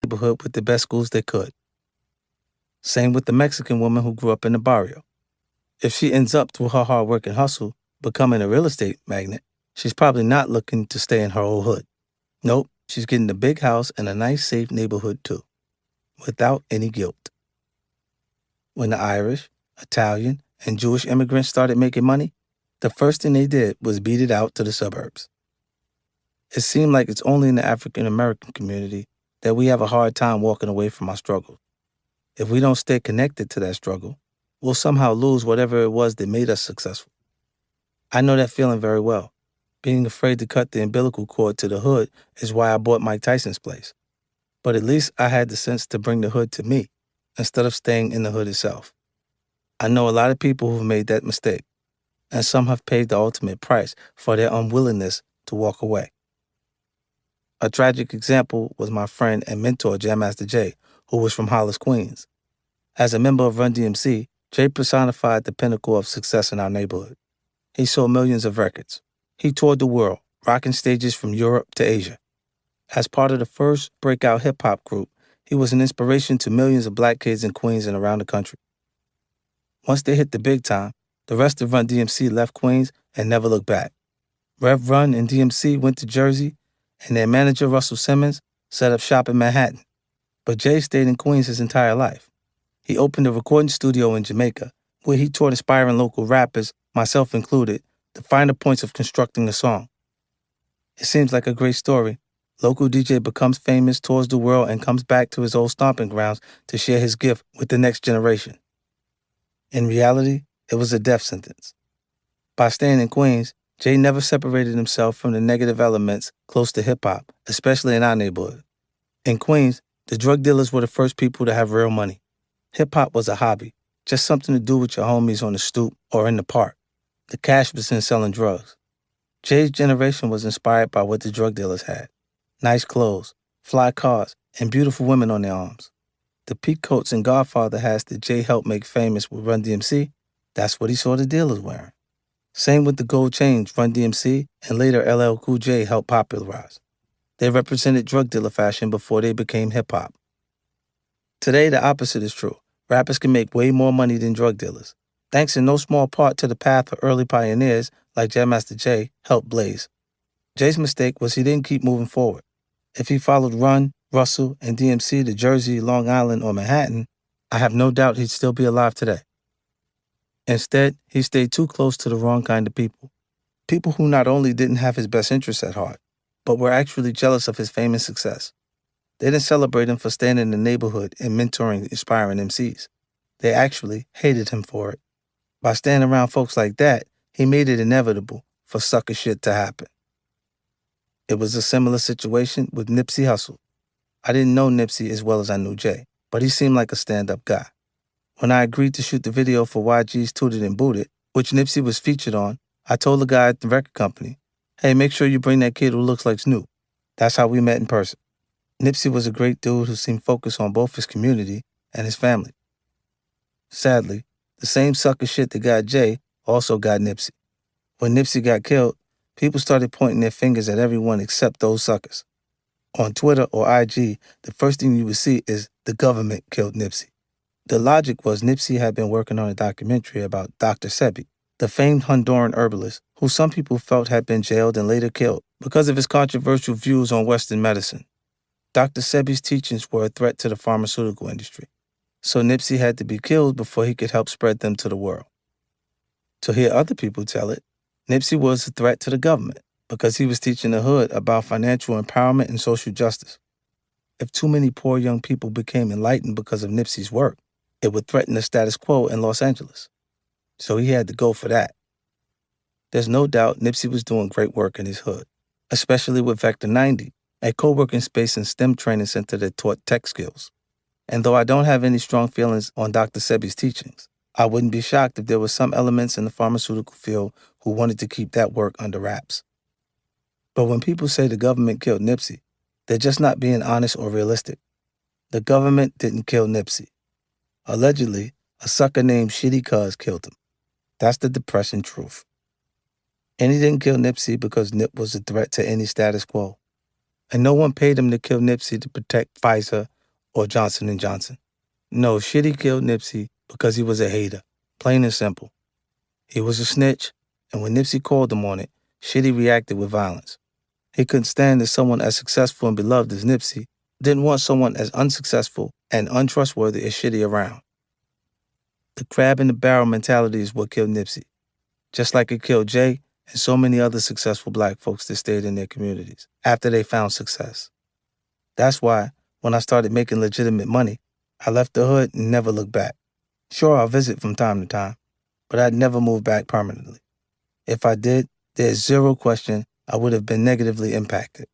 neighborhood with the best schools they could. Same with the Mexican woman who grew up in the barrio. If she ends up, through her hard work and hustle, becoming a real estate magnate, she's probably not looking to stay in her old hood. Nope, she's getting a big house in a nice, safe neighborhood too, without any guilt. When the Irish, Italian, and Jewish immigrants started making money, the first thing they did was beat it out to the suburbs. It seemed like it's only in the African American community that we have a hard time walking away from our struggle. If we don't stay connected to that struggle, we'll somehow lose whatever it was that made us successful. I know that feeling very well. Being afraid to cut the umbilical cord to the hood is why I bought Mike Tyson's place. But at least I had the sense to bring the hood to me instead of staying in the hood itself. I know a lot of people who've made that mistake, and some have paid the ultimate price for their unwillingness to walk away. A tragic example was my friend and mentor, Jam Master Jay, who was from Hollis, Queens. As a member of Run DMC, Jay personified the pinnacle of success in our neighborhood. He sold millions of records. He toured the world, rocking stages from Europe to Asia. As part of the first breakout hip-hop group, he was an inspiration to millions of black kids in Queens and around the country. Once they hit the big time, the rest of Run DMC left Queens and never looked back. Rev Run and DMC went to Jersey, and their manager, Russell Simmons, set up shop in Manhattan. But Jay stayed in Queens his entire life. He opened a recording studio in Jamaica, where he taught aspiring local rappers, myself included, the finer points of constructing a song. It seems like a great story. Local DJ becomes famous, tours the world, and comes back to his old stomping grounds to share his gift with the next generation. In reality, it was a death sentence. By staying in Queens, Jay never separated himself from the negative elements close to hip-hop, especially in our neighborhood. In Queens, the drug dealers were the first people to have real money. Hip-hop was a hobby, just something to do with your homies on the stoop or in the park. The cash was in selling drugs. Jay's generation was inspired by what the drug dealers had. Nice clothes, fly cars, and beautiful women on their arms. The peak coats and Godfather hats that Jay helped make famous with Run DMC, that's what he saw the dealers wearing. Same with the gold chains Run DMC and later LL Cool J helped popularize. They represented drug dealer fashion before they became hip-hop. Today, the opposite is true. Rappers can make way more money than drug dealers, thanks in no small part to the path of early pioneers like Jam Master Jay helped blaze. Jay's mistake was he didn't keep moving forward. If he followed Run, Russell, and DMC to Jersey, Long Island, or Manhattan, I have no doubt he'd still be alive today. Instead, he stayed too close to the wrong kind of people. People who not only didn't have his best interests at heart, but were actually jealous of his fame and success. They didn't celebrate him for staying in the neighborhood and mentoring aspiring MCs. They actually hated him for it. By staying around folks like that, he made it inevitable for sucker shit to happen. It was a similar situation with Nipsey Hussle. I didn't know Nipsey as well as I knew Jay, but he seemed like a stand-up guy. When I agreed to shoot the video for YG's Tooted and Booted, which Nipsey was featured on, I told the guy at the record company, hey, make sure you bring that kid who looks like Snoop. That's how we met in person. Nipsey was a great dude who seemed focused on both his community and his family. Sadly, the same sucker shit that got Jay also got Nipsey. When Nipsey got killed, people started pointing their fingers at everyone except those suckers. On Twitter or IG, the first thing you would see is the government killed Nipsey. The logic was Nipsey had been working on a documentary about Dr. Sebi, the famed Honduran herbalist who some people felt had been jailed and later killed because of his controversial views on Western medicine. Dr. Sebi's teachings were a threat to the pharmaceutical industry, so Nipsey had to be killed before he could help spread them to the world. To hear other people tell it, Nipsey was a threat to the government because he was teaching the hood about financial empowerment and social justice. If too many poor young people became enlightened because of Nipsey's work, it would threaten the status quo in Los Angeles. So he had to go for that. There's no doubt Nipsey was doing great work in his hood, especially with Vector 90, a co-working space and STEM training center that taught tech skills. And though I don't have any strong feelings on Dr. Sebi's teachings, I wouldn't be shocked if there were some elements in the pharmaceutical field who wanted to keep that work under wraps. But when people say the government killed Nipsey, they're just not being honest or realistic. The government didn't kill Nipsey. Allegedly, a sucker named Shitty Cuz killed him. That's the depressing truth. And he didn't kill Nipsey because Nip was a threat to any status quo. And no one paid him to kill Nipsey to protect Pfizer or Johnson & Johnson. No, Shitty killed Nipsey because he was a hater, plain and simple. He was a snitch, and when Nipsey called him on it, Shitty reacted with violence. He couldn't stand that someone as successful and beloved as Nipsey didn't want someone as unsuccessful and untrustworthy as Shitty around. The crab in the barrel mentality is what killed Nipsey, just like it killed Jay and so many other successful black folks that stayed in their communities after they found success. That's why, when I started making legitimate money, I left the hood and never looked back. Sure, I'll visit from time to time, but I'd never move back permanently. If I did, there's zero question I would have been negatively impacted.